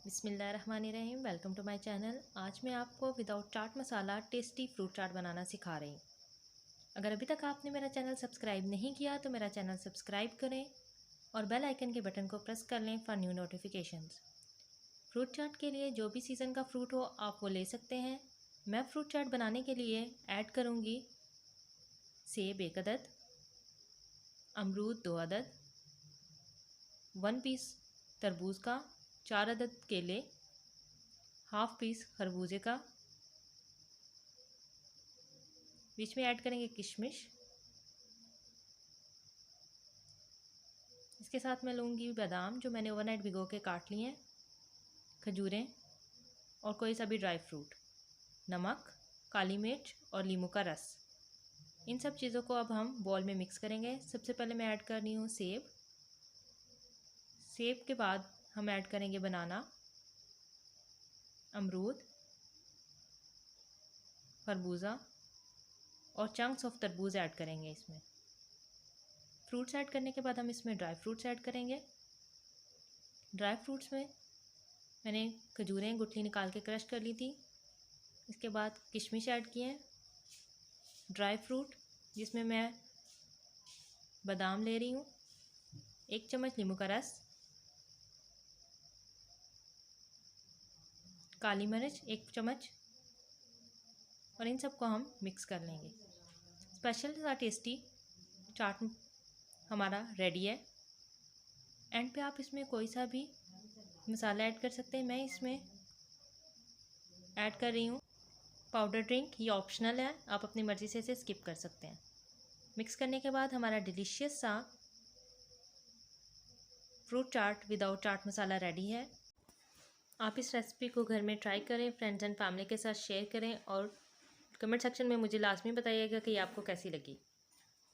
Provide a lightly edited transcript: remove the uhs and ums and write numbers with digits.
बिस्मिल्लाहिर्रहमानिर्रहीम। Welcome to my channel. आज मैं आपको विदाउट चाट मसाला टेस्टी फ्रूट चाट बनाना सिखा रही हूँ। अगर अभी तक आपने मेरा चैनल सब्सक्राइब नहीं किया तो मेरा चैनल सब्सक्राइब करें और बेल आइकन के बटन को प्रेस कर लें फॉर न्यू नोटिफिकेशंस। फ्रूट चाट के लिए जो भी सीज़न का फ्रूट हो आप वो ले सकते हैं। मैं फ्रूट चाट बनाने के लिए ऐड करूँगी सेब 1 अदद, अमरूद 2 अदद, 1 पीस तरबूज का, 4 अदद केले, हाफ पीस खरबूजे का, बीच में ऐड करेंगे किशमिश। इसके साथ मैं लूँगी बादाम जो मैंने ओवरनाइट भिगो के काट लिए हैं, खजूरें और कोई सा भी ड्राई फ्रूट, नमक, काली मिर्च और नींबू का रस। इन सब चीज़ों को अब हम बॉल में मिक्स करेंगे। सबसे पहले मैं ऐड कर रही हूँ सेब। सेब के बाद हम ऐड करेंगे बनाना, अमरूद, खरबूजा और चंक्स ऑफ तरबूज ऐड करेंगे इसमें। फ्रूट्स ऐड करने के बाद हम इसमें ड्राई फ्रूट्स ऐड करेंगे। ड्राई फ्रूट्स में मैंने खजूरें गुठली निकाल के क्रश कर ली थी। इसके बाद किशमिश ऐड किए हैं, ड्राई फ्रूट जिसमें मैं बादाम ले रही हूँ, 1 चम्मच नींबू का रस, काली मिर्च 1 चम्मच और इन सबको हम मिक्स कर लेंगे। स्पेशल सा टेस्टी चाट हमारा रेडी है। एंड पे आप इसमें कोई सा भी मसाला ऐड कर सकते हैं। मैं इसमें ऐड कर रही हूँ पाउडर ड्रिंक, ये ऑप्शनल है, आप अपनी मर्ज़ी से इसे स्किप कर सकते हैं। मिक्स करने के बाद हमारा डिलीशियस सा फ्रूट चाट विदाउट चाट मसाला रेडी है। आप इस रेसिपी को घर में ट्राई करें, फ्रेंड्स एंड फैमिली के साथ शेयर करें और कमेंट सेक्शन में मुझे लाजमी बताइएगा कि आपको कैसी लगी।